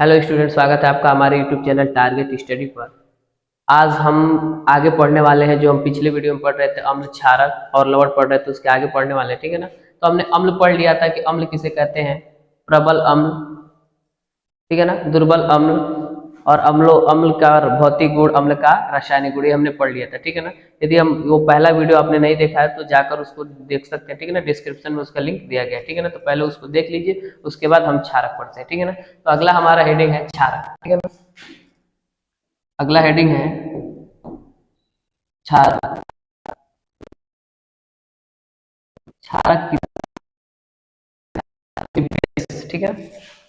Hello student, स्वागत है आपका हमारे यूट्यूब चैनल टारगेट स्टडी पर। आज हम आगे पढ़ने वाले हैं जो हम पिछले वीडियो में पढ़ रहे थे अम्ल क्षारक और लवण पढ़ रहे थे, उसके आगे पढ़ने वाले हैं। ठीक है ना। तो हमने अम्ल पढ़ लिया था कि अम्ल किसे कहते हैं, प्रबल अम्ल, ठीक है ना, दुर्बल अम्ल और अम्ल का भौतिक गुण, अम्ल का रासायनिक गुण, ये हमने पढ़ लिया था। ठीक है ना। यदि हम वो पहला वीडियो आपने नहीं देखा है तो जाकर उसको देख सकते हैं। ठीक है ना, डिस्क्रिप्शन में उसका लिंक दिया गया है। ठीक है ना, तो पहले उसको देख लीजिए, उसके बाद हम क्षारक पढ़ते हैं। ठीक है ना। तो अगला हमारा हेडिंग है क्षारक। ठीक है ना, अगला हेडिंग है क्षारक। क्षारक ठीक है,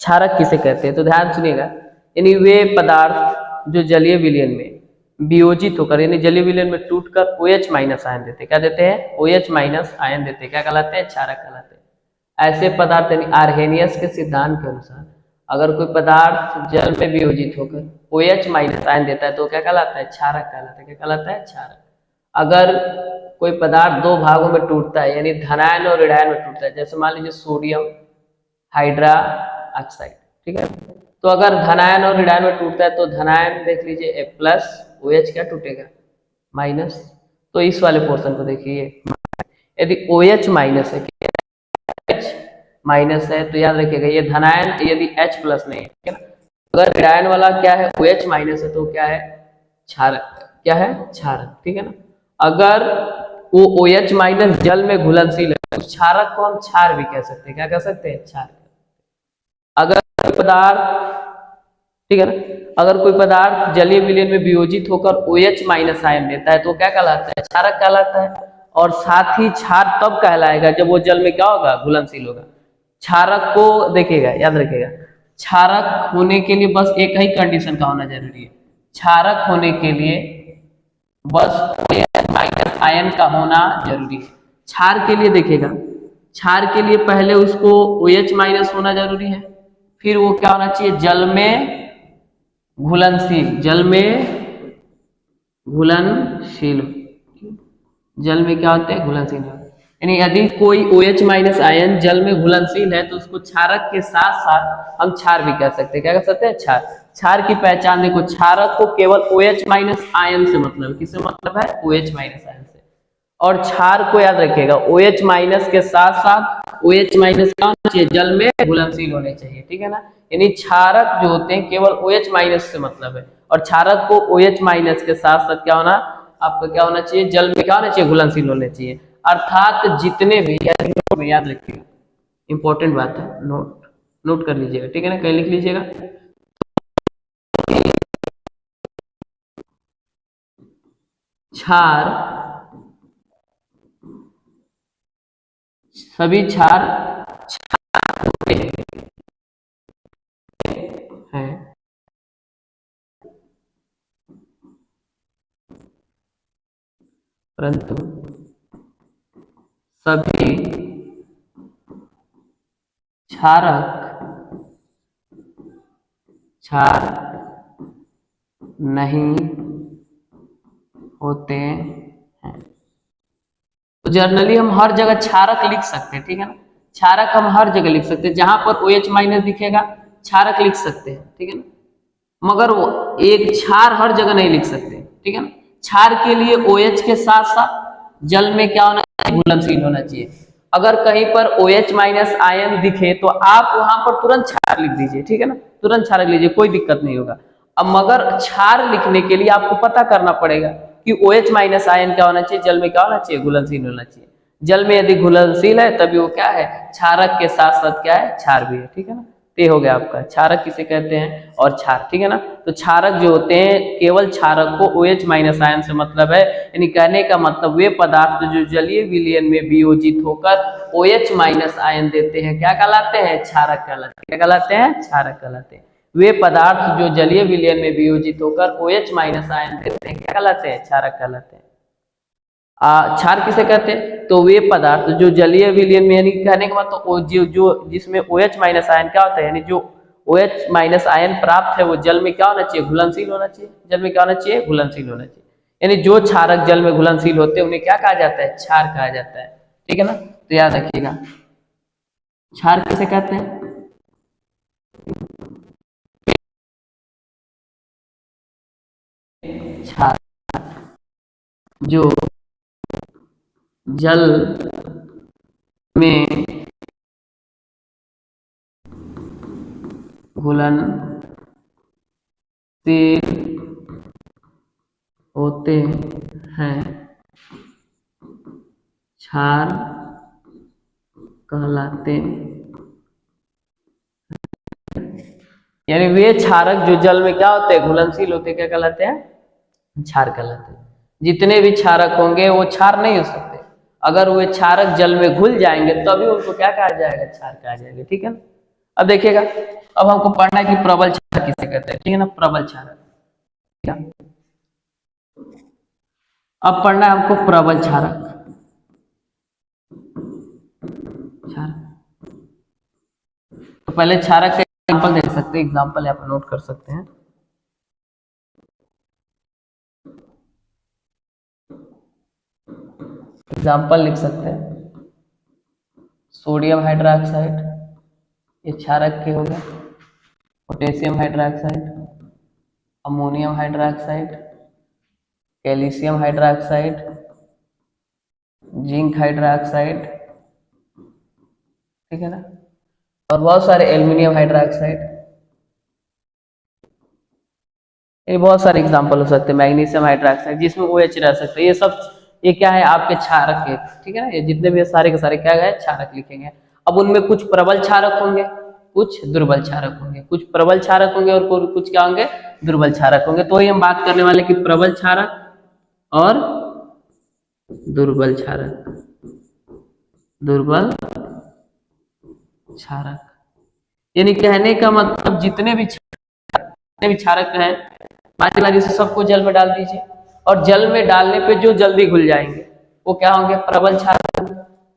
क्षारक किसे कहते हैं तो ध्यान सुनिएगा। यानी वे पदार्थ जो जलीय विलयन में वियोजित होकर, यानी जलीय विलयन में टूटकर OH माइनस आयन देते, क्या देते हैं, OH माइनस आयन देते, क्या कहलाते हैं, क्षारक कहलाते हैं। ऐसे पदार्थ यानी आर्हेनियस के सिद्धांत के अनुसार अगर कोई पदार्थ जल में वियोजित होकर OH माइनस आयन देता है तो क्या कहलाता है, क्षारक कहलाता है। क्या कहलाता है, क्षारक। अगर कोई पदार्थ दो भागों में टूटता है, यानी धनायन और ऋणायन में टूटता है, जैसे मान लीजिए सोडियम हाइड्रा ऑक्साइड, ठीक है। तो अगर धनायन और ऋणायन में टूटता है तो धनायन देख लीजिए प्लस, OH क्या टूटेगा, माइनस। तो इस वाले पोर्शन को देखिए, यदि OH माइनस है, H माइनस है तो याद रखिएगा ये धनायन, यदि H प्लस नहीं है, ठीक है ना। अगर ऋणायन वाला क्या है, OH माइनस है तो क्या है, क्षारक। क्या है, क्षारक। ठीक है ना। अगर वो OH माइनस जल में घुलनशील है तो क्षारक को हम क्षार भी कह सकते हैं। क्या कह सकते हैं, क्षार। अगर कोई पदार्थ, ठीक है ना, अगर कोई पदार्थ जलीय विलयन में वियोजित होकर OH माइनस आयन देता है तो क्या कहलाता है, क्षारक कहलाता है। और साथ ही क्षार तब कहलाएगा जब वो जल में क्या होगा, घुलनशील होगा। क्षारक को देखिएगा, याद रखिएगा, क्षारक होने के लिए बस एक ही कंडीशन का होना जरूरी है। क्षारक होने के लिए बस OH माइनस आयन का होना जरूरी है। क्षार के लिए देखिएगा, क्षार के लिए पहले उसको OH माइनस होना जरूरी है, फिर वो क्या होना चाहिए, जल में घुलनशील, जल में घुलनशील, जल में क्या होते हैं, घुलनशील। यानी यदि कोई OH माइनस आयन जल में घुलनशील है तो उसको क्षारक के साथ साथ हम क्षार भी कह सकते हैं। क्या कह सकते हैं, क्षार। क्षार की पहचान देखो, क्षारक को केवल OH माइनस आयन से मतलब, किससे मतलब है, OH माइनस आयन से। और क्षार को याद रखिएगा OH माइनस के साथ साथ OH माइनस क्या होना चाहिए, जल में घुलनशील होने चाहिए। ठीक है ना। यानी क्षारक जो होते हैं केवल OH माइनस से मतलब है, और क्षारक को OH माइनस के साथ साथ क्या होना, आपका क्या होना चाहिए, जल में क्या होना चाहिए, घुलनशील होने चाहिए। अर्थात जितने भी, याद रखिएगा, इंपॉर्टेंट बात है, नोट नोट कर लीजिएगा। ठीक है ना, कहीं लिख लीजिएगा। क्षार, सभी क्षार हैं, परंतु सभी क्षारक क्षार नहीं होते हैं। तो जर्नली हम हर जगह क्षारक लिख सकते हैं। ठीक है ना, क्षारक हम हर जगह लिख सकते हैं, जहां पर OH माइनस दिखेगा क्षारक लिख सकते हैं। ठीक है ना, मगर वो एक क्षार हर जगह नहीं लिख सकते। ठीक है ना, क्षार के लिए OH के साथ साथ जल में क्या होना चाहिए, घुलनशील होना चाहिए। अगर कहीं पर OH माइनस आयन दिखे तो आप वहां पर तुरंत क्षार लिख दीजिए। ठीक है ना, तुरंत क्षार लिख लीजिए, कोई दिक्कत नहीं होगा। अब मगर क्षार लिखने के लिए आपको पता करना पड़ेगा कि OH माइनस आयन क्या होना चाहिए, जल में क्या होना चाहिए, घुलनशील होना चाहिए। जल में यदि घुलनशील है तभी वो क्या है, क्षारक के साथ साथ क्या है, क्षार भी है। ठीक है ना, ते हो गया आपका, क्षारक किसे कहते हैं और क्षार। ठीक है ना, तो क्षारक जो होते हैं केवल क्षारक को OH माइनस आयन से मतलब है। यानी कहने का मतलब वे पदार्थ जो जलीय विलयन में वियोजित होकर OH माइनस आयन देते हैं क्या कहलाते हैं, क्षारक कहलाते हैं। क्या कहलाते हैं, क्षारक कहलाते हैं। वे पदार्थ जो जलीय विलयन में वियोजित होकर OH माइनस आयन देते हैं क्या कहलाते हैं, क्षारक कहलाते हैं। क्षार किसे कहते हैं, तो वे पदार्थ जो जलीय विलयन में, यानी कहने का मतलब जो जिसमें OH माइनस आयन क्या होता है, यानी जो OH माइनस आयन प्राप्त है वो जल में क्या होना चाहिए, घुलनशील होना चाहिए। जल में क्या होना चाहिए, घुलनशील होना चाहिए। यानी जो क्षारक जल में घुलनशील होते हैं उन्हें क्या कहा जाता है, क्षार कहा जाता है। ठीक है ना, तो याद रखिएगा क्षार किसे कहते हैं। क्षारक जो जल में घुलनशील होते हैं क्षार कहलाते हैं। यानी वे क्षारक जो जल में क्या होते हैं, घुलनशील होते हैं, क्या कहलाते हैं, क्षार कहलाते हैं। जितने भी क्षारक होंगे वो क्षार नहीं हो सकते, अगर वे क्षारक जल में घुल जाएंगे तभी उनको क्या कहा जाएगा, क्षार कहा जाएगा। ठीक है ना। अब देखिएगा, अब हमको पढ़ना है कि प्रबल क्षारक किसे कहते हैं। ठीक है ना, प्रबल क्षारक क्या, अब पढ़ना है हमको प्रबल क्षारक। तो पहले क्षारक का एग्जाम्पल देख सकते हैं, एग्जाम्पल यहाँ पर नोट कर सकते हैं। एग्जाम्पल लिख सकते हैं, सोडियम हाइड्रोक्साइड ये क्षारक के हो गए, potassium hydroxide, ammonium hydroxide, calcium hydroxide, zinc hydroxide, ठीक है ना, और बहुत सारे एल्युमिनियम हाइड्रोक्साइड, ये बहुत सारे एग्जांपल हो सकते हैं, मैग्नीशियम हाइड्रोक्साइड जिसमें OH रह सकते हैं। ये सब ये क्या है, आपके क्षारक है। ठीक है ना, ये जितने भी सारे के सारे क्या है, क्षारक लिखेंगे। अब उनमें कुछ प्रबल क्षारक होंगे, कुछ दुर्बल क्षारक होंगे, कुछ प्रबल क्षारक होंगे और कुछ क्या होंगे, दुर्बल क्षारक होंगे। तो ही हम बात करने वाले कि प्रबल क्षारक और दुर्बल क्षारक। दुर्बल क्षारक यानी कहने का मतलब जितने भी क्षारक हैं, बारी से सबको जल में डाल दीजिए और जल में डालने पे जो जल्दी घुल जाएंगे वो क्या होंगे, प्रबल क्षारक।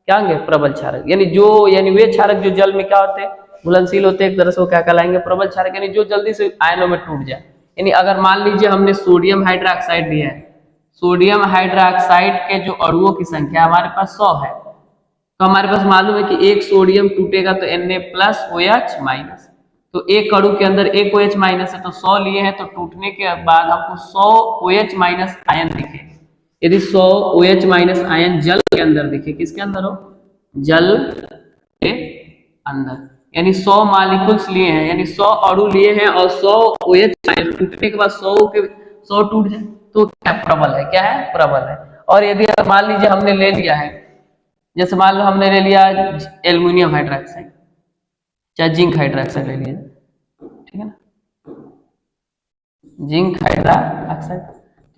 क्या होंगे, प्रबल क्षारक। यानी वे क्षारक जो जल में क्या होते हैं, घुलनशील होते हैं, एक तरह से वो क्या कहलाएंगे, प्रबल क्षारक। यानी जो जल्दी से आयनों में टूट जाए। यानी अगर मान लीजिए हमने सोडियम हाइड्रोक्साइड लिया है, सोडियम हाइड्रोक्साइड के जो अणुओं की संख्या हमारे पास 100 है, तो हमारे पास मालूम है कि एक सोडियम टूटेगा तो Na+OH-। तो एक अणु के अंदर एक OH- है, तो 100 लिए हैं, तो टूटने के बाद हमको 100 OH- आयन दिखे। यदि 100 OH- आयन जल के अंदर दिखे, किसके अंदर हो, जल के अंदर, यानी 100 मॉलिक्यूल्स लिए हैं, यानी 100 अणु लिए हैं और 100 OH- टूटने के बाद 100 टूट जाए तो क्या प्रबल है, क्या है, प्रबल है। और यदि मान लीजिए हमने ले लिया है, जैसे मान लो हमने ले लिया एल्युमिनियम हाइड्रोक्साइड, चाहे जिंक हाइड्रोक्साइड ले लिया, ठीक है ना, जिंक हाइड्रोक्साइड।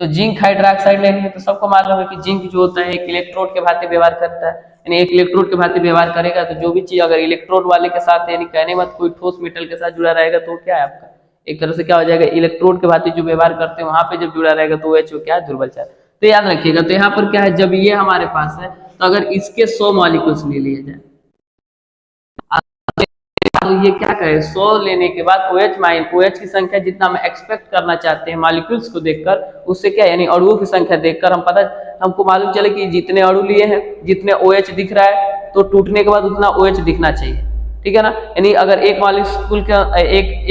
तो जिंक हाइड्रोक्साइड ले लिए तो सबको मालूम है कि जिंक जो होता है एक इलेक्ट्रोड के भांति व्यवहार करता है। यानी एक इलेक्ट्रोड के भांति व्यवहार करेगा तो जो भी चीज अगर इलेक्ट्रोड वाले के साथ, यानी कहने मत कोई ठोस मेटल के साथ जुड़ा रहेगा तो क्या है आपका, एक तरह से क्या हो जाएगा, इलेक्ट्रोड के भांति जो व्यवहार करते हैं वहां पे जब जुड़ा रहेगा तो OH क्या है, दुर्बल क्षारक। तो याद रखिएगा, तो यहाँ पर क्या है, जब ये हमारे पास है तो अगर इसके 100 मॉलिक्यूल्स ले लिए जाए तो ये क्या करे, 100 लेने के बाद OH की संख्या जितना हम एक्सपेक्ट करना चाहते हैं मॉलिक्यूल्स को देखकर, उससे क्या, यानी अणुओं की संख्या देखकर हमको मालूम चले कि जितने अणु लिए हैं, जितने OH दिख रहा है, तो टूटने के बाद उतना OH दिखना चाहिए। ठीक है ना, यानी अगर एक मॉलिक्यूल के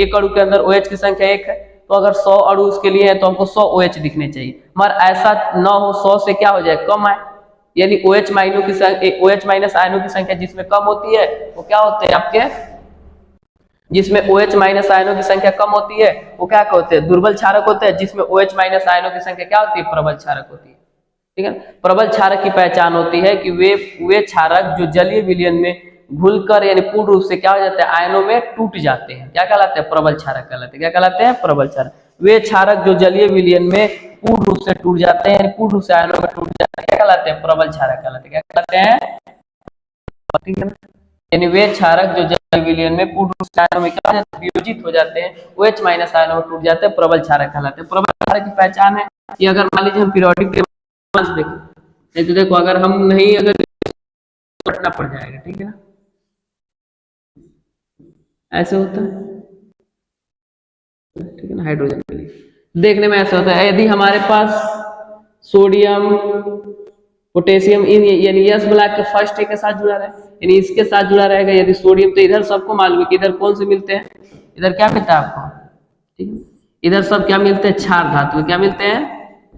एक अणु के अंदर OH की संख्या 1 है, तो अगर 100 अणु उसके लिए है तो हमको 100 OH दिखने चाहिए, मगर ऐसा न हो 100 से क्या हो जाए, कम आए। यानी OH- आयनों की संख्या जिसमें कम होती है वो क्या होते हैं आपके, जिसमें OH- आयनों की संख्या कम होती है वो क्या होते हैं, दुर्बल क्षारक होते हैं। जिसमें OH- आयनों की संख्या क्या होती है, प्रबल क्षारक होती है। ठीक है, प्रबल क्षारक की पहचान होती है कि वे क्षारक जो जलीय विलयन में घुलकर यानी पूर्ण रूप से क्या हो जाते हैं, आयनों में टूट जाते हैं, क्या कहलाते हैं, प्रबल क्षारक कहलाते हैं। क्या कहलाते हैं, प्रबल क्षारक। वे क्षारक जो जलीय विलयन में पूर्ण रूप से टूट जाते हैं, पूर्ण रूप से आयनों में टूट जाते हैं, क्या कहलाते हैं, प्रबल क्षारक कहलाते हैं। क्या कहलाते हैं, ठीक है ना। यानी वे क्षारक जो जलीय विलयन में पूर्ण रूप से आयनों में क्या हो जाते हैं, वियोजित हो जाते हैं, OH- आयनों में टूट जाते हैं, प्रबल क्षारक कहलाते हैं। प्रबल क्षारक की पहचान है कि अगर मान लीजिए हम पीरियोडिक टेबल देखें, नहीं तो देखो अगर हम नहीं, अगर पढ़ना पड़ जाएगा, ठीक है ना, ऐसे होता है, ठीक है ना। हाइड्रोजन के लिए देखने में ऐसा होता है, यदि हमारे पास सोडियम पोटेशियम यानी यस ब्लॉक के फर्स्ट के साथ जुड़ा रहे, यानी इसके साथ जुड़ा रहेगा। यदि सोडियम, तो इधर सबको मालूम है कि इधर कौन से मिलते हैं, इधर क्या मिलता है आपको, ठीक है, इधर सब क्या मिलते हैं, क्षार धातु। क्या मिलते हैं,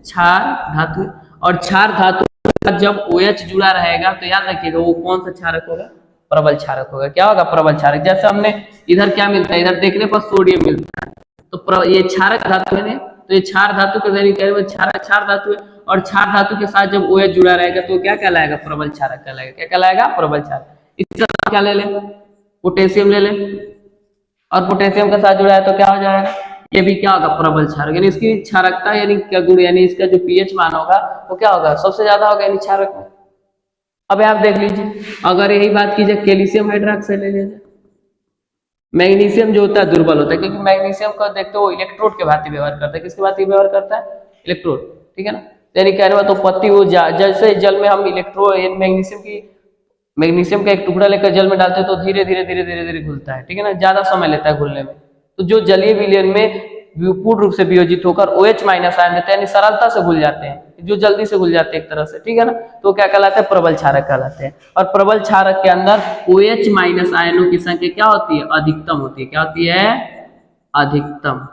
क्षार धातु, और क्षार धातु के साथ जब OH जुड़ा रहेगा तो याद रखिएगा वो कौन सा क्षारक होगा, प्रबल क्षारक होगा। क्या होगा, प्रबल क्षारक। जैसे हमने इधर क्या मिलता है, इधर देखने पर सोडियम मिलता है, तो ये क्षारक धातु है, तो ये क्षार धातु के क्षार धातु है, और क्षार धातु के साथ जब OH जुड़ा रहेगा तो क्या कहलाएगा, प्रबल क्षारक कहलाएगा। क्या कहलाएगा, प्रबल क्षारक। इसका क्या ले लें, पोटेशियम ले लें, और पोटेशियम के साथ जुड़ा है तो क्या हो जाएगा, ये भी क्या होगा, प्रबल क्षारक। यानी इसकी क्षारकता यानी क्या गुण, यानी इसका जो pH मान होगा वो क्या होगा, सबसे ज्यादा होगा यानी क्षारक में। अब आप देख लीजिए, अगर यही बात कीजिए कैल्शियम हाइड्रोक्साइड ले लीजिए, मैग्नीशियम जो होता है दुर्बल होता है, क्योंकि मैग्नीशियम को देखते हो इलेक्ट्रोड के भांति व्यवहार करता है। किसके भांति व्यवहार करता है, इलेक्ट्रोड, ठीक है ना। यानी कहने में तो पत्ती वो जैसे जल में हम मैग्नीशियम का एक टुकड़ा लेकर जल में डालते हैं तो धीरे धीरे धीरे धीरे धीरे घुलता है, ठीक है ना, ज्यादा समय लेता है घुलने में। तो जो जलीय विलयन में पूर्ण रूप से वियोजित होकर OH माइनस आयन देते हैं, यानी सरलता से घुल जाते हैं, जो जल्दी से घुल जाते हैं एक तरह से, ठीक है ना, तो क्या कहलाते हैं, प्रबल क्षारक कहलाते हैं। और प्रबल क्षारक के अंदर OH माइनस आयनों की संख्या क्या होती है, अधिकतम होती है। क्या होती है, अधिकतम।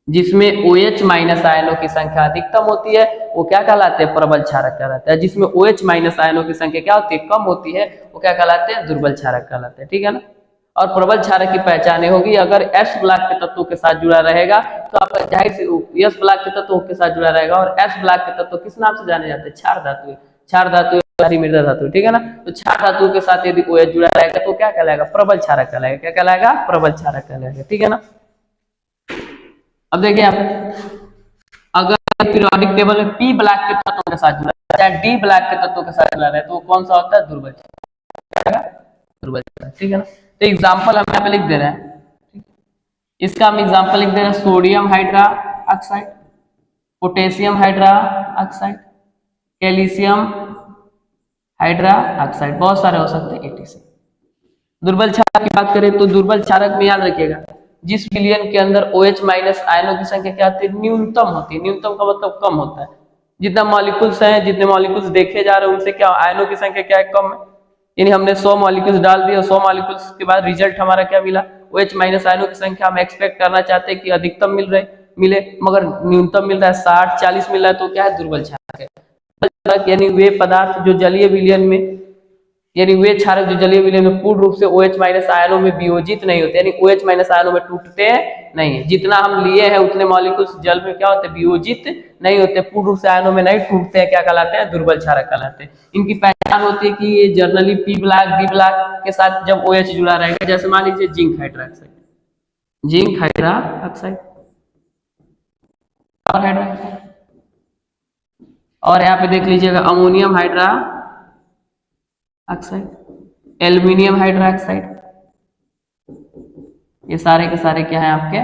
जिसमें OH माइनस आयनों की संख्या अधिकतम होती है वो क्या कहलाते हैं, प्रबल क्षारक कहलाते हैं। जिसमें OH माइनस आयनों की संख्या क्या होती है, कम होती है, वो क्या कहलाते हैं, दुर्बल क्षारक कहलाते हैं, ठीक है ना। और प्रबल क्षारक की पहचान होगी, अगर S ब्लॉक के तत्वों के साथ जुड़ा रहेगा तो आपका जाहिर से S ब्लॉक के तत्वों के साथ जुड़ा रहेगा, और S ब्लॉक के तत्व किस नाम से जाने जाते हैं, क्षार धातु। क्षार धातु मृदा धातु, ठीक है ना। तो क्षार धातु के साथ यदि OH जुड़ा रहेगा तो क्या कहलाएगा, प्रबल क्षारक कहलाएगा। क्या कहलाएगा, प्रबल क्षारक कहलाएगा, ठीक है ना। अब देखिए आप, अगर पीरियोडिक टेबल में P ब्लॉक के तत्वों के साथ जुड़ा है, चाहे D ब्लॉक के तत्वों के साथ जुड़ा है, तो कौन सा होता है, दुर्बल क्षारक, ठीक है ना। तो एग्जाम्पल हम यहाँ पे लिख दे रहे हैं, इसका हम एग्जाम्पल लिख दे रहे हैं, sodium hydra oxide, potassium hydra oxide, calcium hydra oxide, बहुत सारे हो सकते हैं etc। दुर्बल क्षारक की बात करें तो दुर्बल क्षारक में याद रखिएगा, जिस विलयन के अंदर OH माइनस आयनों की संख्या क्या होती है, न्यूनतम होती है। न्यूनतम का मतलब कम होता है। जितना मॉलिक्यूल्स हैं, जितने मॉलिक्यूल्स देखे जा रहे हैं उनसे क्या आयनों की संख्या क्या है, कम है। यानी हमने 100 मॉलिक्यूल्स डाल दिए और 100 मॉलिक्यूल्स के बाद रिजल्ट हमारा क्या मिला, OH माइनस आयनों की संख्या हम एक्सपेक्ट करना चाहते हैं कि अधिकतम मिले, मगर न्यूनतम मिल रहा है, 60-40 मिल रहा है, तो क्या है, दुर्बल क्षारक है। यानी वे पदार्थ जो जलीय विलयन में, यानी वे क्षारक जो जलीय विलयन में पूर्ण रूप से OH माइनस आयनों में वियोजित नहीं होते, यानी OH माइनस आयनों में टूटते नहीं। जितना हम लिए हैं उतने मॉलिक्यूल्स जल में क्या होते हैं, वियोजित नहीं होते, पूर्ण रूप से आयनों में नहीं टूटते हैं, क्या कहलाते हैं, दुर्बल क्षारक कहलाते हैं। इनकी पहचान होती है कि ये generally P block D block के साथ जब OH जुड़ा रहेगा, जैसे मान लीजिए जिंक हाइड्रोक्साइड, जिंक हाइड्रोक्साइड और हाइड्रोक्साइड, और यहाँ पे देख लीजिएगा ammonium hydra oxide, aluminium hydroxide, ये सारे के सारे क्या है, आपके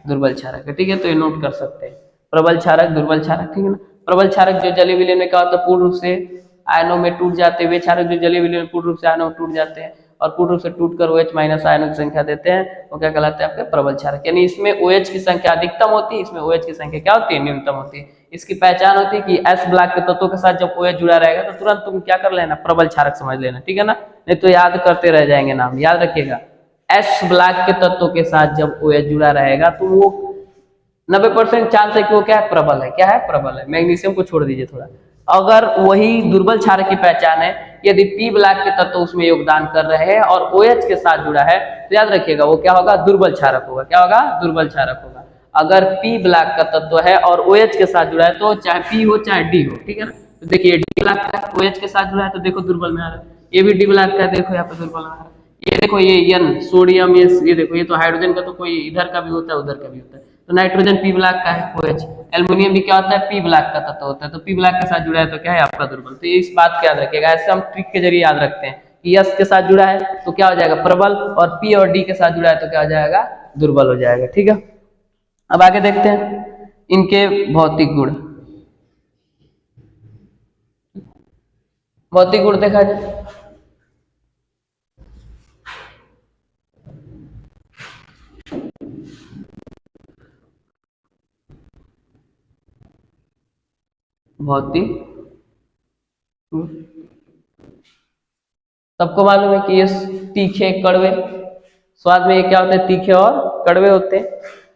दुर्बल क्षारक है, ठीक है। तो ये नोट कर सकते हैं, प्रबल क्षारक, दुर्बल क्षारक, ठीक है ना। प्रबल क्षारक जो जलीय विलयन में क्या होता है, पूर्ण रूप से आयनों में टूट जाते हैं। वे क्षारक जो जलीय विलयन में पूर्ण रूप से आयनों में टूट जाते हैं और पूर्ण रूप से टूटकर OH माइनस आयनों की संख्या देते हैं, वो क्या कहलाते हैं, आपके प्रबल क्षारक। यानी इसमें OH की संख्या अधिकतम होती है, इसमें OH की संख्या क्या होती है, न्यूनतम होती है। इसकी पहचान होती है कि S ब्लॉक के तत्वों के साथ जब OH जुड़ा रहेगा तो तुरंत तुम क्या कर लेना, प्रबल क्षारक समझ लेना, ठीक है ना, नहीं तो याद करते रह जाएंगे नाम। याद रखिएगा, S ब्लॉक के तत्वों के साथ जब OH जुड़ा रहेगा तो वो 90% चांस है कि वो क्या है, प्रबल है। क्या है, प्रबल है। मैग्नीशियम को छोड़ दीजिए थोड़ा। अगर वही दुर्बल क्षारक की पहचान है, यदि P ब्लॉक के तत्व उसमें योगदान कर रहे हैं और OH के साथ जुड़ा है तो याद रखिएगा वो क्या होगा, दुर्बल क्षारक होगा। क्या होगा, दुर्बल क्षारक होगा। अगर P ब्लॉक का तत्व है और OH के साथ जुड़ा है तो चाहे P हो चाहे D हो, ठीक है ना। तो देखिए D ब्लॉक का OH के साथ जुड़ा है तो देखो दुर्बल में आ रहा है, ये भी D ब्लॉक का है, देखो यहाँ पे दुर्बल में आ रहा है। ये देखो ये N सोडियम, ये देखो ये तो हाइड्रोजन का तो कोई इधर का भी होता है उधर का भी होता है। तो नाइट्रोजन P ब्लॉक का है OH, एल्युमिनियम भी क्या होता है, P ब्लॉक का तत्व होता है। तो P ब्लॉक के साथ जुड़ा है तो क्या है, आपका दुर्बल। तो इस बात को याद रखिएगा, ऐसे हम ट्रिक के जरिए याद रखते हैं कि S के साथ जुड़ा है तो क्या हो जाएगा, प्रबल, और P और D के साथ जुड़ा है तो क्या हो जाएगा, दुर्बल हो जाएगा, ठीक है। अब आगे देखते हैं इनके भौतिक गुण। भौतिक गुण देखा जाए भौतिक गुण, सबको मालूम है कि ये तीखे कड़वे, स्वाद में ये क्या होता है, तीखे और कड़वे होते हैं।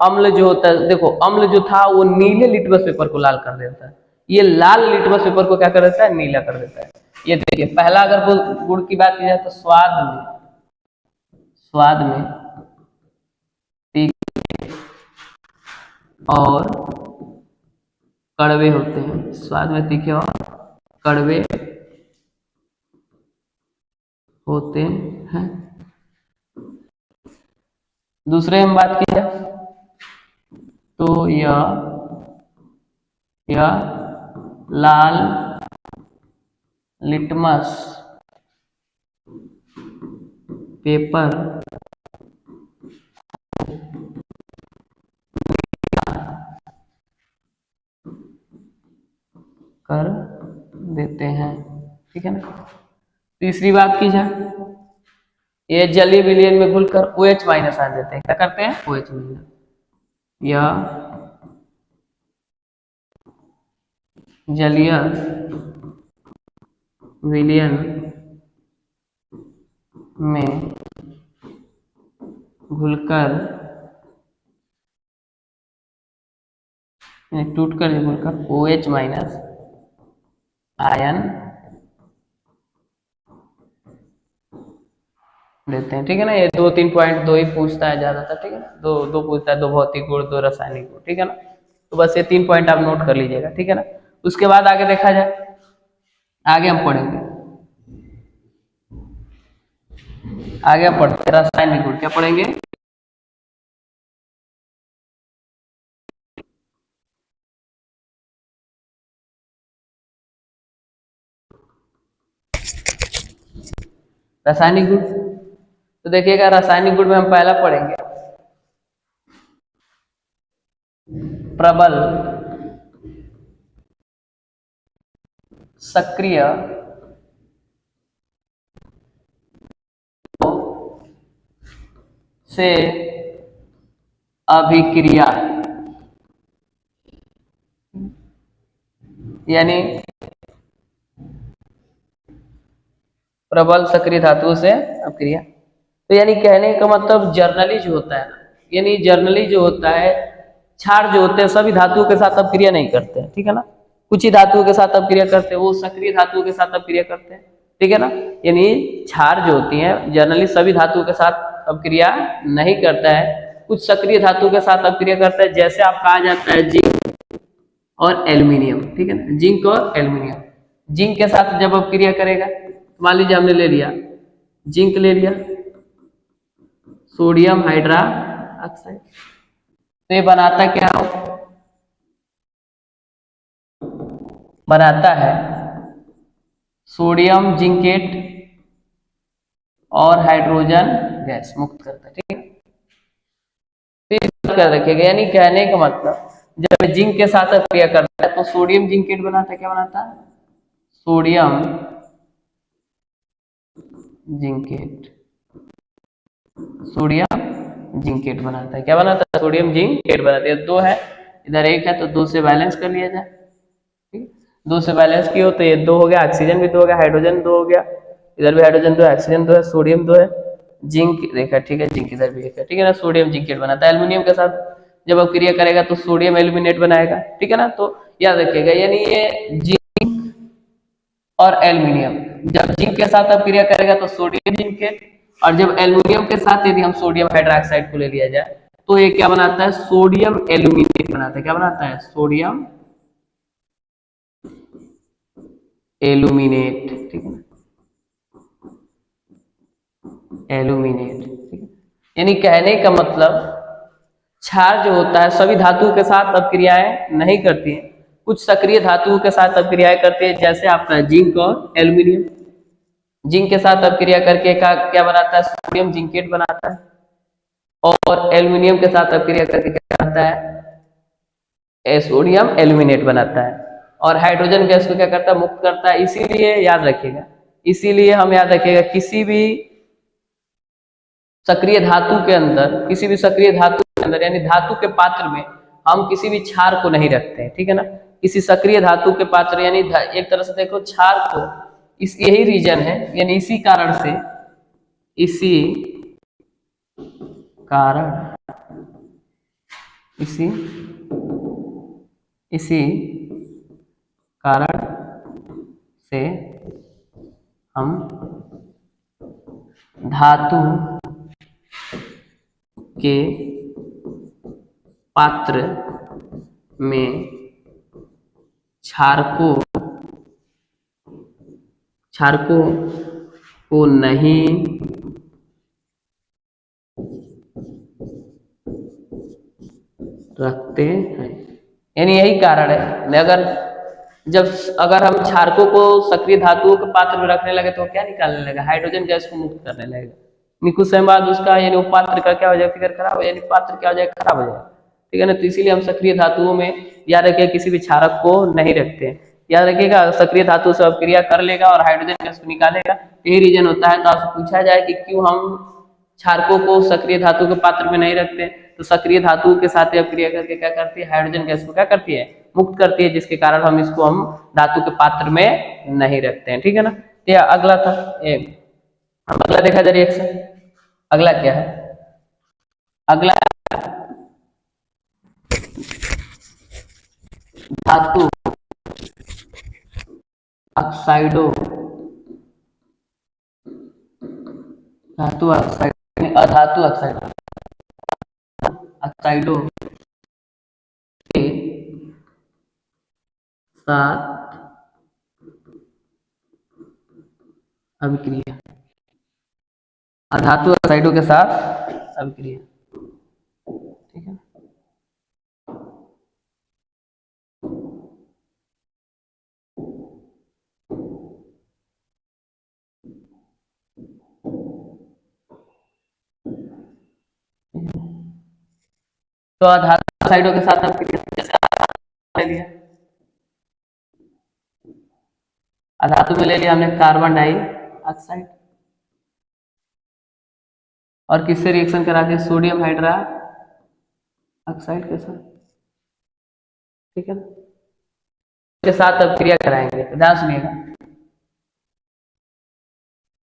अम्ल जो होता है, देखो अम्ल जो था वो नीले लिटमस पेपर को लाल कर देता है, ये लाल लिटमस पेपर को क्या कर देता है, नीला कर देता है। ये देखिए पहला अगर गुण की बात की जाए तो स्वाद में तीखे और कड़वे होते हैं, स्वाद में तीखे और कड़वे होते हैं। दूसरे में बात की जाए तो यह लाल लिटमस पेपर कर देते हैं, ठीक है ना। तीसरी बात की जाए, ये जलीय विलयन में घुलकर OH माइनस आयन देते हैं। क्या करते हैं, OH माइनस। यह जलीय विलयन में घुलकर टूटकर घुलकर OH माइनस आयन देते हैं, ठीक है ना। ये 2-3 पॉइंट दो ही पूछता है ज्यादातर, ठीक है ना। दो पूछता है, 2 भौतिक गुण 2 रासायनिक गुण, ठीक है ना। तो बस ये 3 पॉइंट आप नोट कर लीजिएगा, ठीक है ना। उसके बाद आगे देखा जाए, आगे हम पढ़ेंगे, आगे हम पढ़ते हैं रासायनिक गुण। क्या पढ़ेंगे, रासायनिक गुण। तो देखिएगा रासायनिक गुण में हम पहला पढ़ेंगे प्रबल सक्रिय से अभिक्रिया, यानी प्रबल सक्रिय धातुओं से अभिक्रिया। तो यानी कहने का मतलब जर्नली जो होता है, यानी जर्नली जो होता है, क्षार जो होते हैं सभी धातुओं के साथ अभिक्रिया नहीं करते हैं, ठीक है ना। कुछ ही धातुओं के साथ अभिक्रिया करते हैं, वो सक्रिय धातुओं के साथ अभिक्रिया करते हैं, ठीक है ना। यानी क्षार जो होती है जनरली सभी धातुओं के साथ अभिक्रिया नहीं करता है, कुछ सक्रिय धातुओं के साथ अभिक्रिया करता है। जैसे आप कहा जाता है जिंक और एल्यूमिनियम, ठीक है ना, जिंक और एल्यूमिनियम। जिंक के साथ जब अभिक्रिया करेगा, मान लीजिए हमने ले लिया जिंक, ले लिया सोडियम हाइड्रा ऑक्साइड, तो ये बनाता क्या हो, बनाता है सोडियम जिंकेट और हाइड्रोजन गैस मुक्त करता है, ठीक है। तो कर रखिएगा, यानी कहने का मतलब जब जिंक के साथ अभिक्रिया करता है तो सोडियम जिंकेट बनाता है। क्या बनाता है, सोडियम जिंकेट, सोडियम जिंकेट बनाता है। क्या बनाता है, सोडियम जिंकेट बनाता है। 2 है इधर, 1 है, तो 2 से बैलेंस कर लिया जाए, ठीक है। 2 से बैलेंस किया तो ये 2 हो गया, ऑक्सीजन भी 2 हो गया, हाइड्रोजन 2 हो गया, इधर भी हाइड्रोजन 2 है, ऑक्सीजन 2 है, सोडियम 2 है, जिंक देखा, ठीक है, जिंक इधर भी है, ठीक है ना। सोडियम जिंकेट बनाता है। एल्यूमिनियम के साथ जब अभिक्रिया करेगा तो सोडियम एल्यूमिनेट बनाएगा, ठीक है ना। तो याद रखिएगा, यानी ये जिंक और एल्यूमिनियम जब जिंक के साथ अभिक्रिया करेगा तो सोडियम जिंकेट, और जब एल्यूमिनियम के साथ यदि हम सोडियम हाइड्रोक्साइड को ले लिया जाए तो ये क्या बनाता है, सोडियम एल्यूमिनेट बनाता है। क्या बनाता है, सोडियम एल्यूमिनेट, ठीक है, एल्यूमिनेट, ठीक है। यानी कहने का मतलब क्षार जो होता है सभी धातुओं के साथ अभिक्रियाएं नहीं करती है, कुछ सक्रिय धातुओं के साथ अभिक्रियाएं करती है। जैसे आपका जिंक और एल्यूमिनियम, जिंक के साथ अभिक्रिया करके क्या बनाता है, सोडियम जिंकेट बनाता है, और एल्यूमिनियम के साथ अभिक्रिया करके क्या बनाता है, सोडियम एल्यूमिनेट बनाता है, और हाइड्रोजन गैस को क्या करता है, मुक्त करता है। इसीलिए याद रखिएगा, इसीलिए हम याद रखिएगा किसी भी सक्रिय धातु के अंदर, किसी भी सक्रिय धातु के अंदर यानी धातु के पात्र में हम किसी भी क्षार को नहीं रखते हैं, ठीक है ना। किसी सक्रिय धातु के पात्र यानी एक तरह से देखो क्षार को, इस यही रीजन है, यानी इसी कारण से, इसी कारण, इसी कारण से हम धातु के पात्र में क्षारकों को नहीं रखते हैं। यानी यही कारण है, अगर हम क्षारकों को सक्रिय धातुओं के पात्र में रखने लगे तो क्या निकालने लगेगा, हाइड्रोजन गैस को मुक्त करने लगेगा। कुछ समय बाद उसका यानी वो पात्र का क्या हो जाएगा, फिगर खराब हो, यानी पात्र क्या हो जाएगा, खराब हो जाएगा। ठीक है ना। तो इसीलिए हम सक्रिय धातुओं में याद रखिए किसी भी क्षारक को नहीं रखते हैं। याद रखिएगा सक्रिय धातु से अपक्रिया कर लेगा और हाइड्रोजन गैस को निकालेगा, यही रीजन होता है। तो आपसे पूछा जाए कि क्यों हम क्षारकों को सक्रिय धातु के पात्र में नहीं रखते, तो सक्रिय धातु के साथ अपक्रिया करके क्या करती है, हाइड्रोजन गैस को क्या करती है, मुक्त करती है, जिसके कारण हम धातु के पात्र में नहीं रखते हैं। ठीक है ना। तो अगला था अगला देखा जाए रिएक्शन। अगला क्या है, अगला धातु ऑक्साइडों अधातु ऑक्साइडों के साथ अभिक्रिया, अधातु ऑक्साइडों के साथ अभिक्रिया। ठीक है। तो अधातु ऑक्साइडों के साथ अभिक्रिया, अधातु में ले लिया हमने कार्बन डाइऑक्साइड, और किससे रिएक्शन करा के, सोडियम हाइड्रा ऑक्साइड के साथ। ठीक है। के साथ अपक्रिया कराएंगे, ध्यान सुनिएगा।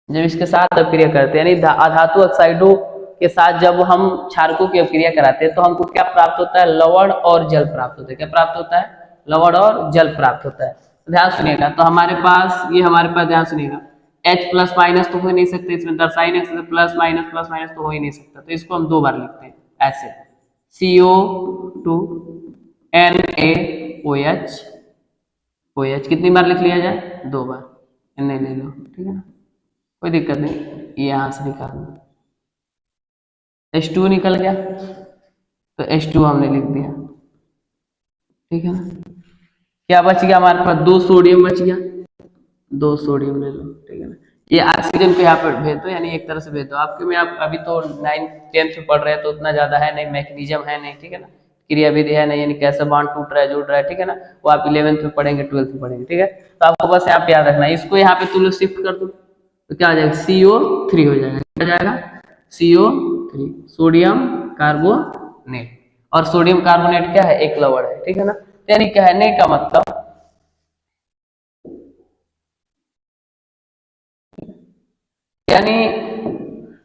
जब इसके साथ अपक्रिया करते हैं यानी अधातु ऑक्साइडों के साथ जब हम क्षारकों की अपक्रिया कराते हैं तो हमको क्या प्राप्त होता है, लवण और जल प्राप्त होता है। क्या प्राप्त होता है, लवण और जल प्राप्त होता है। ध्यान सुनिएगा। तो हमारे पास ध्यान सुनिएगा, H प्लस माइनस तो हो ही नहीं सकते, इसमें दर्शा ही नहीं सकते, प्लस माइनस तो हो ही नहीं सकता। तो इसको हम दो बार लिखते हैं ऐसे, CO2 NaOH, OH कितनी बार लिख लिया जाए, दो बार, इन्हें ले लो। ठीक है ना, कोई दिक्कत नहीं, ये यहां से निकालना। H2 निकल गया तो H2 हमने लिख दिया। ठीक है ना। क्या बच गया हमारे पास, दो सोडियम बच गया, दो सोडियम ले लो। ठीक है ना। ये ऑक्सीजन को यहाँ पर भेज दो, यानी एक तरह से भेज दो। आपके में आप अभी तो 9th-10th में पढ़ रहे हैं तो उतना ज्यादा है नहीं, मैकेनिज्म है नहीं। ठीक है ना, क्रियाविधि है नहीं, यानी कैसे बॉन्ड टूट रहा है, जुड़ रहा है। ठीक है ना, वो आप 11th में पढ़ेंगे, 12th में पढ़ेंगे। ठीक है। तो आपको बस यहाँ पे याद रखना है, इसको यहाँ पे तुम लोग शिफ्ट कर दो तो क्या आ जाएगा, CO3 हो जाएगा। क्या जाएगा, CO3, सोडियम कार्बोनेट। और सोडियम कार्बोनेट क्या है, एक लवण है। ठीक है ना। यानी कहने का मतलब यानी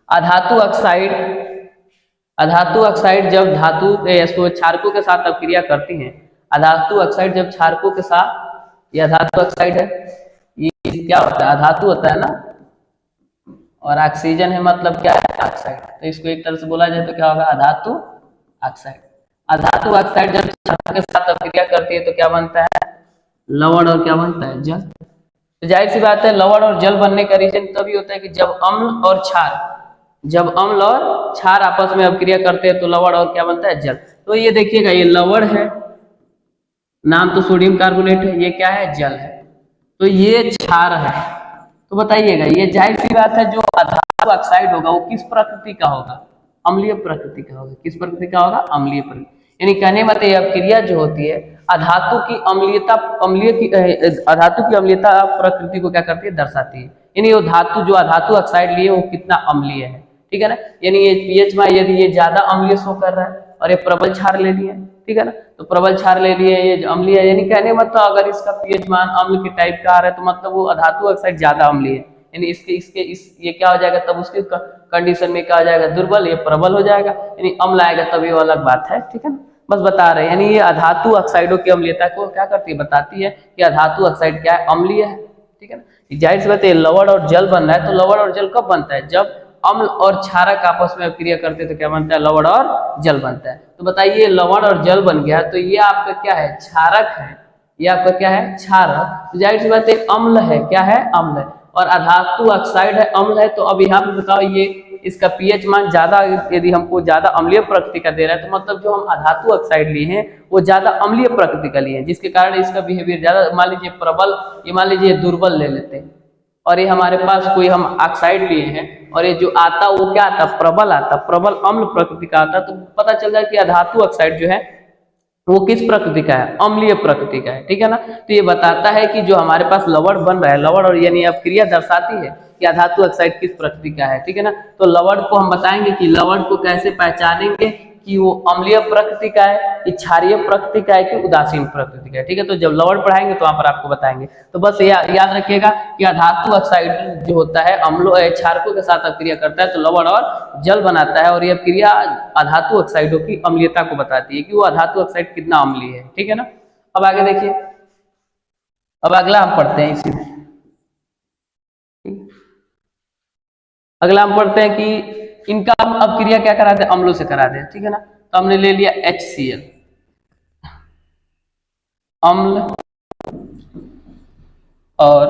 अधातु ऑक्साइड जब क्षारकों के साथ अपक्रिया करती हैं, अधातु ऑक्साइड जब क्षारकों के साथ, ये अधातु ऑक्साइड है, ये क्या होता है, अधातु होता है ना, और ऑक्सीजन है मतलब क्या है, ऑक्साइड। तो इसको एक तरह से बोला जाए तो क्या होगा, अधातु ऑक्साइड। अधातु ऑक्साइड जब क्षारकों के साथ अपक्रिया करती है तो क्या बनता है, लवण, और क्या बनता है, जल। तो जाहिर सी बात है लवण और जल बनने का रीजन तभी होता है कि जब अम्ल और क्षार आपस में अपक्रिया करते हैं तो लवण और क्या बनता है, जल। तो ये देखिएगा, ये लवण है, नाम तो सोडियम कार्बोनेट है, ये क्या है, जल है, तो ये क्षार है। तो बताइएगा, ये जाहिर सी बात है जो अधातु ऑक्साइड होगा वो किस प्रकृति का होगा, अम्लीय प्रकृति का होगा। किस प्रकृति का होगा, अम्लीय प्रकृति। यानी कहने मतलब ये अपक्रिया जो होती है अधातु की अम्लीयता प्रकृति को क्या करती है, दर्शाती है। यानी वो धातु जो अधातु ऑक्साइड लिए वो कितना अम्लीय है। ठीक है ना। यानी ये पीएच में यदि ये ज्यादा अम्लीय शो कर रहा है और ये प्रबल क्षार ले लिए, ठीक है ना, तो प्रबल क्षार ले लिए, ये अम्लीय है। यानी कहने मतलब अगर इसका पीएच मान अम्ल के टाइप का आ रहा है तो मतलब वो अधातु ऑक्साइड ज्यादा अम्लीय है। यानी ये क्या हो जाएगा, तब उसकी कंडीशन में क्या हो जाएगा, दुर्बल, ये प्रबल हो जाएगा। यानी अम्ल आएगा तब ये अलग बात है। ठीक है ना, बस बता रहे हैं, यानी ये अधातु ऑक्साइडों की अम्लीयता को क्या करती है, बताती है कि अधातु ऑक्साइड क्या है, अम्लीय है। ठीक है ना। जाहिर सी बात है लवण और जल बन रहा है, तो लवण और जल कब बनता है, जब अम्ल और क्षारक आपस में अभिक्रिया करते हैं तो क्या बनता है, लवण और जल बनता है। तो बताइए लवण और जल बन गया, तो ये आपका क्या है, क्षारक है, ये आपका क्या है, क्षारक। तो जाहिर सी बात है अम्ल है, क्या है, अम्ल है, और अधातु ऑक्साइड है, अम्ल है। तो अब यहाँ पे बताओ ये इसका पीएच मान ज्यादा, यदि हमको ज्यादा अम्लीय प्रकृति का दे रहा है तो मतलब जो हम अधातु ऑक्साइड लिए हैं वो ज्यादा अम्लीय प्रकृति का लिए हैं, जिसके कारण इसका बिहेवियर ज्यादा, मान लीजिए प्रबल, ये मान लीजिए दुर्बल ले लेते हैं, और ये हमारे पास कोई हम ऑक्साइड लिए हैं और ये जो आता वो क्या आता, प्रबल आता, प्रबल अम्ल प्रकृति का आता, तो पता चल जाए कि अधातु ऑक्साइड जो है वो किस प्रकृति का है, अम्लीय प्रकृति का है। ठीक है ना। तो ये बताता है कि जो हमारे पास लवण बन रहा है, लवण और यानी अब क्रिया दर्शाती है कि अधातु ऑक्साइड किस प्रकृति का है। ठीक है ना। तो लवण को हम बताएंगे कि लवण को कैसे पहचानेंगे कि वो अम्लीय प्रकृति का है, कि क्षारीय प्रकृति का है, कि उदासीन प्रकृति का है। ठीक है। तो जब लवण पढ़ाएंगे तो वहां पर आपको बताएंगे। तो बस याद रखिएगा कि अधातु ऑक्साइड जो होता है अम्लों क्षारकों के साथ अक्रिया करता है तो लवण और जल बनाता है, और यह क्रिया अधातु ऑक्साइडों की अम्लीयता को बताती है कि वो अधातु ऑक्साइड कितना अम्लीय है। ठीक है ना। अब आगे देखिए, अब अगला हम पढ़ते हैं इसी में, अगला हम पढ़ते हैं कि इनका हम अब क्रिया क्या कराते हैं, अम्लों से कराते हैं। ठीक है ना। तो हमने ले लिया HCl, अम्ल और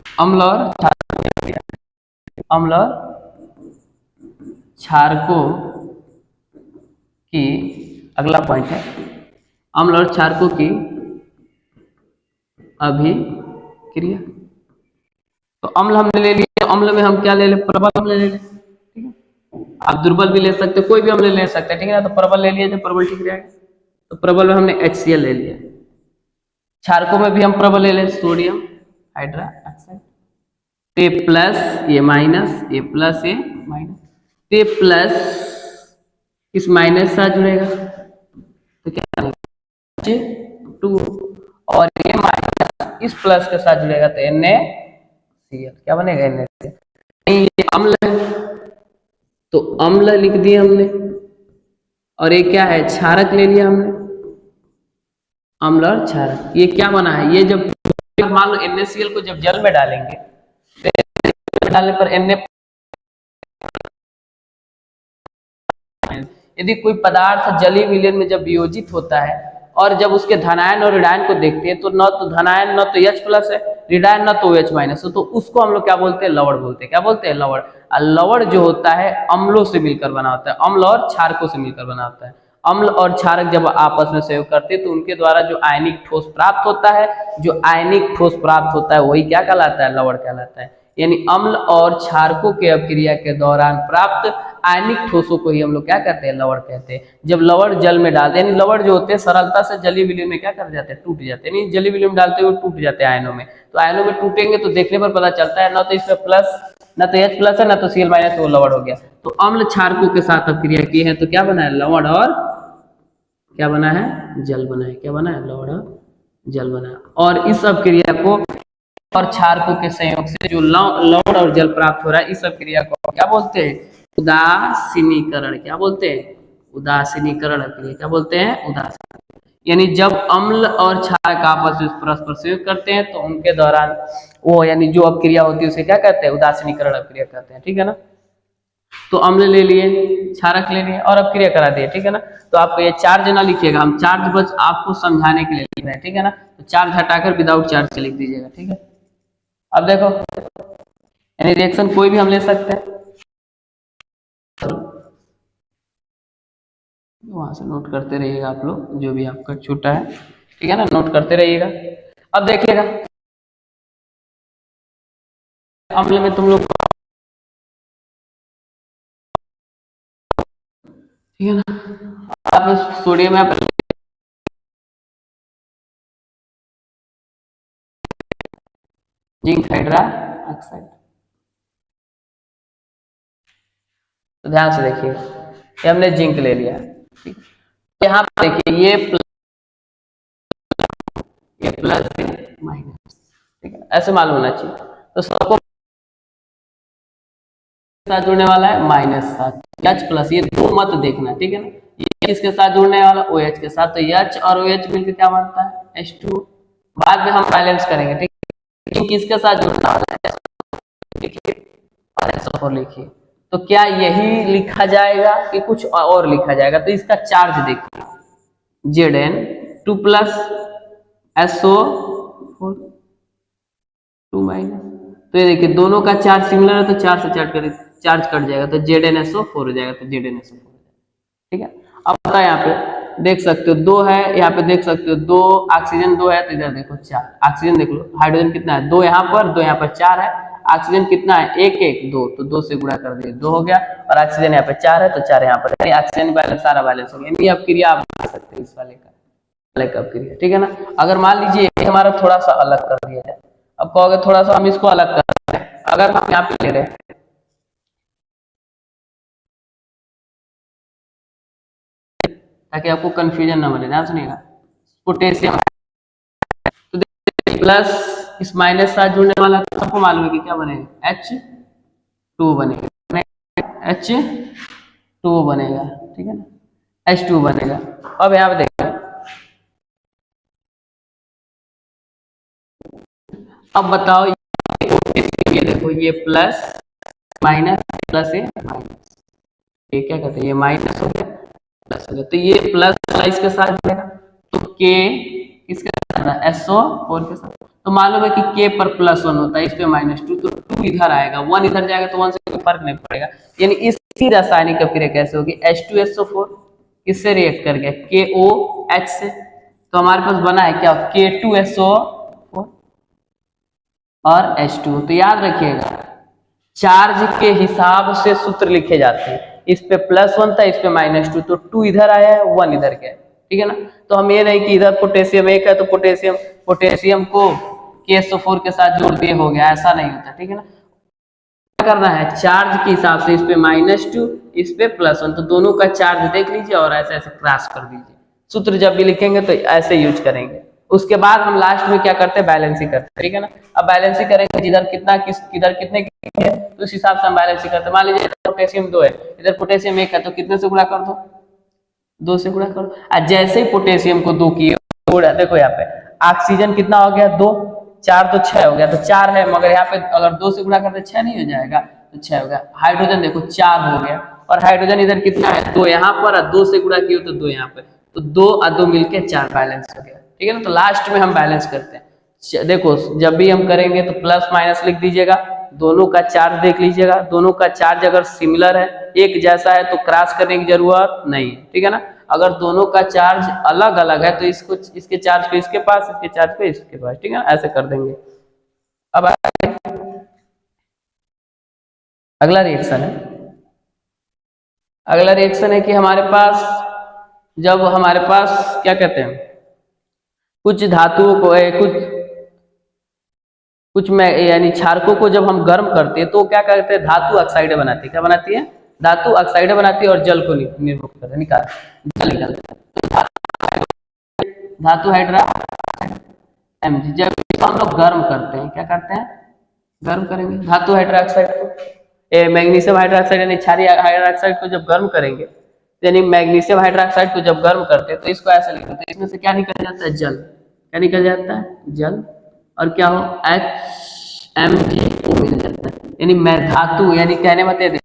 अम्ल और क्षारकों की, अगला पॉइंट है अम्ल और क्षारकों की अभिक्रिया। तो अम्ल हमने ले लिया, अम्ल में हम क्या ले लें, प्रबल अम्ल ले लें। ठीक है। आप दुर्बल भी ले सकते, कोई भी अम्ल ले सकते हैं। ठीक है ना। तो प्रबल ले लिया, जो प्रबल ठीक रहेगा। तो प्रबल में हमने HCl ले लिया। क्षारकों में भी हम प्रबल ले लें, सोडियम हाइड्रोक्साइड। ये प्लस, ये माइनस, ये प्लस, ये माइनस, ये प्लस इस माइनस से जुड़ेगा तो क्या H2, और ये माइनस इस प्लस के साथ जुड़ेगा तो NaCl, क्या बनेगा, NaCl। ये अम्ल है तो अम्ल लिख दिया हमने, और ये क्या है, क्षारक ले लिया हमने, अम्ल और क्षारक। ये क्या बना है, ये जब मान लो NaCl को जब जल में डालेंगे तो डालने पर Na, यदि कोई पदार्थ जलीय विलयन में जब वियोजित होता है और जब उसके धनायन और ऋणायन को देखते हैं तो न तो धनायन न तो H प्लस है, ऋणायन न तो OH माइनस है, तो उसको हम लोग क्या बोलते हैं, लवण बोलते हैं। क्या बोलते हैं, लवण। लवण जो होता है अम्लों से मिलकर बना होता है, अम्ल और क्षारकों से मिलकर बना होता है। अम्ल और क्षारक जब आपस में सहयोग करते हैं तो उनके द्वारा जो आयनिक ठोस प्राप्त होता है, जो आयनिक ठोस प्राप्त होता है वही क्या कहलाता है, लवण कहलाता है। यानी अम्ल और क्षारकों के अभिक्रिया के दौरान प्राप्त आयनिक ठोसों को ही हम लोग क्या कहते हैं, लवण कहते हैं। जब लवण जल में डालते हैं, यानी लवण जो होते हैं सरलता से जलीय विलयन में क्या कर जाते हैं, टूट जाते हैं, यानी जलीय विलयन में डालते हुए टूट जाते हैं आयनों में। तो आयनों में टूटेंगे तो देखने पर पता चलता है ना तो इसमें प्लस, ना तो H प्लस है, ना तो Cl माइनस, वो लवण हो गया। तो अम्ल क्षारकों के साथ अभिक्रिया की है तो क्या बना है, लवण और क्या बना है, जल बना है। क्या बना है, लवण और जल बना है। और इस अभिक्रिया को और क्षारकों के संयोग से जो लवण और जल प्राप्त हो रहा है, इस अभिक्रिया को क्या बोलते हैं, उदासीनीकरण। क्या बोलते हैं, उदासीनीकरण अभिक्रिया। क्या बोलते हैं, उदासीनीकरण। यानी जब अम्ल और क्षारक आपस में परस्पर संयोग करते हैं तो उनके दौरान वो यानी जो अभिक्रिया होती है उसे क्या कहते हैं, उदासीनीकरण अभिक्रिया कहते हैं। ठीक है ना। तो अम्ल ले लिए, क्षारक ले लिए और अभिक्रिया करा दिए। ठीक है ना। तो आप ये चार्ज ना लिखिएगा, हम चार्ज बस आपको समझाने के लिए लिख रहे हैं। ठीक है ना। तो चार्ज हटाकर विदाउट चार्ज से लिख दीजिएगा। ठीक है। अब देखो यानी रिएक्शन कोई भी हम ले सकते हैं, वहां से नोट करते रहिएगा आप लोग, जो भी आपका छोटा है। ठीक है ना, नोट करते रहिएगा। अब देखिएगा अम्ल में तुम लोग, ठीक है ना, आप सोडियम में जिंक हाइड्रोक्साइड। तो ध्यान से देखिए, ये हमने जिंक ले लिया। ठीक है। यहाँ पर देखिए ये प्लस माइनस, ठीक है, ऐसे मालूम होना चाहिए। तो सबको साथ जुड़ने वाला है -7, H प्लस, ये दो मत देखना। ठीक है ना। ये किसके साथ जुड़ने वाला, OH के साथ, तो H और OH मिलकर क्या बनता है, H2। बाद में हम बैलेंस करेंगे, ठीक है, किसके साथ जुड़ने वाला है, लिखिए और SO4 लिखिए। तो क्या यही लिखा जाएगा कि कुछ और लिखा जाएगा, तो इसका चार्ज देखिए, Zn2 प्लस SO4 2 माइनस, तो ये देखिए दोनों का चार्ज सिमिलर है, तो चार्ज से चार्ज कट जाएगा, तो ZnSO4 हो जाएगा, तो ZnSO4 हो जाएगा, ठीक है। अब बताए यहाँ पे देख सकते हो 2 है, यहाँ पे देख सकते हो 2 ऑक्सीजन 2 है, तो इधर देखो 4 ऑक्सीजन देख लो, हाइड्रोजन कितना है 2 यहाँ पर 2 यहाँ पर 4 है, ऑक्सीजन कितना है 1 1 2, तो 2 से गुणा कर दिए 2 हो गया, और ऑक्सीजन यहाँ पे 4 है तो 4 यहाँ पर, यानी ऑक्सीजन बैलेंस सारा बैलेंस हो गया। यानी अब क्रिया आप देख सकते हैं इस वाले का क्रिया, ठीक है ना। अगर मान लीजिए हमारा थोड़ा सा अलग कर दिया जाए, अब कहोगे थोड़ा सा हम इसको अलग कर रहे हैं, अगर हम यहाँ पे ले रहे हैं ताकि आपको कंफ्यूजन ना बने, ध्यान सुनिएगा, पोटेशियम तो प्लस इस माइनस साथ जुड़ने वाला सबको मालूम है कि क्या बनेगा, H2 बनेगा, H2 बनेगा, ठीक है ना, H2 बनेगा। अब यहाँ पे देखो, अब बताओ ये देखो ये प्लस माइनस प्लस ये माइनस, ये क्या कहते हैं, ये माइनस हो गया प्लस हो गया, तो ये प्लस इसके साथ जुड़ेगा, तो K किसके साथ, SO4 के साथ, तो मालूम है कि K पर +1 होता है, इस पे -2, तो 2 इधर आएगा, 1 इधर जाएगा, तो 1 से कोई फर्क नहीं पड़ेगा। यानी इसकी रासायनिक अभिक्रिया कैसे होगी, H2SO4 किससे रिएक्ट कर गया, KOH से, तो हमारे पास बना है क्या, K2SO4 और H2। तो याद रखिएगा चार्ज के हिसाब से सूत्र लिखे जाते हैं, इस पे +1 था, इस पे -2, तो 2 इधर आया है 1 इधर गया, ठीक है ना। तो हम ये नहीं कि इधर पोटेशियम 1 है तो पोटेशियम को KSO4 के साथ जोड़ दिए हो गया, ऐसा नहीं होता, ठीक है ना। क्या करना है, चार्ज के हिसाब से इस पे -2 इस पे +1, तो दोनों का चार्ज देख लीजिए और ऐसे ऐसे क्रॉस कर दीजिए। सूत्र जब भी लिखेंगे तो ऐसे यूज करेंगे। उसके बाद हम लास्ट में क्या करते हैं, बैलेंस ही करते हैं, ठीक है ना। अब बैलेंस ही करेंगे, जिधर कितना किधर कितने है तो उस हिसाब से हम बैलेंस ही करते हैं। मान लीजिए पोटेशियम 2 है, इधर पोटेशियम 1 है, तो कितने से गुणा कर दो, 2 से गुणा कर दो। जैसे ही पोटेशियम को 2 किए, देखो यहाँ पे ऑक्सीजन कितना हो गया 2, 4 तो 6 हो गया, तो 4 है, मगर यहाँ पे अगर 2 से गुणा करते 6 नहीं हो जाएगा, तो 6 हो गया। हाइड्रोजन देखो 4 हो गया, और हाइड्रोजन इधर कितना है 2 यहाँ पर, 2 से गुणा किए तो 2 यहाँ पे, तो 2 और 2 मिलके 4 बैलेंस हो गया, ठीक है ना। तो लास्ट में हम बैलेंस करते हैं। देखो जब भी हम करेंगे तो प्लस माइनस लिख दीजिएगा, दोनों का चार्ज देख लीजिएगा, दोनों का चार्ज अगर सिमिलर है, एक जैसा है, तो क्रॉस करने की जरूरत नहीं, ठीक है ना। अगर दोनों का चार्ज अलग अलग है तो इसको इसके चार्ज को इसके पास, इसके चार्ज को इसके पास, ठीक है ना, ऐसे कर देंगे। अब अगला रिएक्शन है, अगला रिएक्शन है कि हमारे पास जब हमारे पास क्या कहते हैं, कुछ धातुओं को कुछ में यानी क्षारकों को जब हम गर्म करते हैं तो क्या करते हैं, धातु ऑक्साइड बनाती है, क्या बनाती है, धातु ऑक्साइड बनाती है, और जल को निर्मुक्त करते निकाल जल निकालते हैं, धातु हाइड्रा Mg। जब हम लोग गर्म करते हैं, क्या करते हैं, गर्म करेंगे धातु हाइड्रोक्साइड को, मैग्नीशियम हाइड्रोक्साइड यानी क्षारीय हाइड्रोक्साइड को जब गर्म करेंगे, यानी मैग्नीशियम हाइड्रोक्साइड को जब गर्म करते हैं तो इसको ऐसा लिखते हैं, इसमें से क्या निकल जाता है, जल, क्या निकल जाता है, जल, और क्या हो HMgO मिल जाता है, यानी मैं धातु, यानी कहने मतलब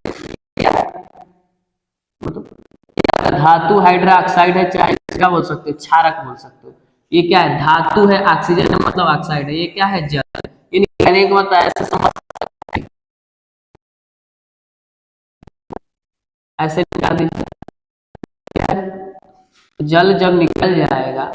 धातु हाइड्रोक्साइड है, चाहे क्या बोल सकते हो, क्षारक बोल सकते हो। ये क्या है, धातु है, ऑक्सीजन मतलब ऑक्साइड है, ये क्या है, जल। यानी कहने का मतलब ऐसे समझ, ऐसे निकाल दीजिए, जल जब निकल जाएगा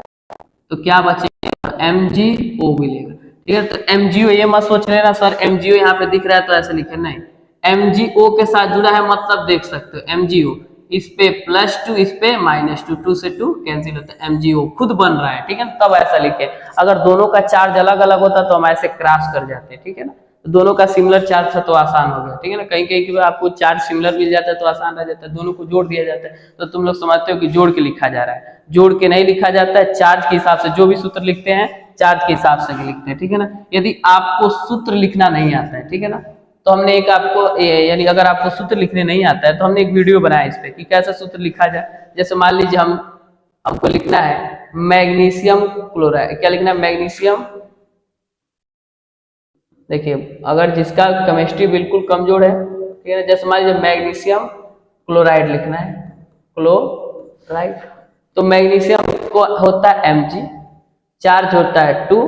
तो क्या बचेगा, MgO मिलेगा, ठीक है। तो MgO ये मत सोच लेना सर MgO यहाँ पे दिख रहा है तो ऐसे लिखे, नहीं, MgO के साथ जुड़ा है, मतलब देख सकते हो MgO, इस पे +2 इस पे -2, 2 से 2 कैंसिल होता है, MgO खुद बन रहा है, ठीक है, तब ऐसा लिखे। अगर दोनों का चार्ज अलग अलग होता तो हम ऐसे क्रॉस कर जाते, ठीक है ना। तो दोनों का सिमिलर चार्ज था तो आसान हो गया, ठीक है ना। कहीं कहीं की आपको चार्ज सिमिलर मिल जाता है तो आसान रह जाता है, दोनों को जोड़ दिया जाता है, तो तुम लोग समझते हो कि जोड़ के लिखा जा रहा है, जोड़ के नहीं लिखा जाता है, चार्ज के हिसाब से जो भी सूत्र लिखते हैं चार्ज के हिसाब से लिखते हैं, ठीक है ना। यदि आपको सूत्र लिखना नहीं आता है, ठीक है ना, तो हमने एक आपको यानी अगर आपको सूत्र लिखने नहीं आता है तो हमने एक वीडियो बनाया इस पे कि कैसे सूत्र लिखा जाए। जैसे मान लीजिए हमको लिखना है मैग्नीशियम क्लोराइड, क्या लिखना है, मैग्नीशियम। देखिए अगर जिसका केमिस्ट्री बिल्कुल कमजोर है, ठीक है, जैसे मान लीजिए मैग्नीशियम क्लोराइड लिखना है, क्लोराइड, तो मैग्नीशियम को होता है Mg, चार्ज होता है 2,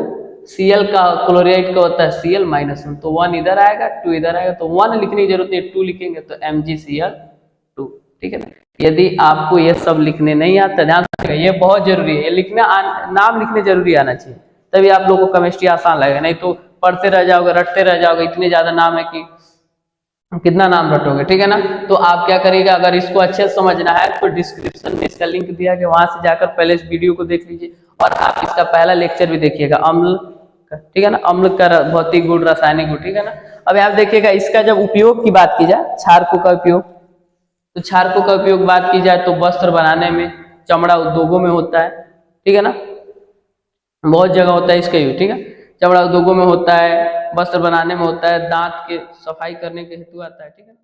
Cl का क्लोराइड का होता है Cl-1, तो 1 इधर आएगा 2 इधर आएगा, तो 1 लिखने की जरूरत नहीं, 2 लिखेंगे तो MgCl2, ठीक है ना। यदि आपको ये सब लिखने नहीं आता, ध्यान रखिएगा ये बहुत जरूरी है, ये लिखना नाम लिखने जरूरी आना चाहिए, तभी आप लोगों को केमिस्ट्री आसान लगेगा, नहीं तो पढ़ते रह जाओगे, रटते रह जाओगे, इतने ज्यादा नाम है कि कितना नाम रटोगे, ठीक है ना। तो आप क्या करिएगा, अगर इसको अच्छे से समझना है तो डिस्क्रिप्शन में इसका लिंक दिया गया, वहां से जाकर पहले इस वीडियो को देख लीजिए, और आप इसका पहला लेक्चर भी देखिएगा अम्ल, ठीक है ना, अम्ल का भौतिक गुण, रासायनिक गुण, ठीक है ना। अब आप देखिएगा इसका जब उपयोग की बात की जाए, क्षारकों का उपयोग, तो क्षारकों का उपयोग बात की जाए तो वस्त्र बनाने में, चमड़ा उद्योगों में होता है, ठीक है ना, बहुत जगह होता है इसका यूज, ठीक है, चमड़ा उद्योगों में होता है, वस्त्र बनाने में होता है, दांत के सफाई करने के हेतु आता है, ठीक है।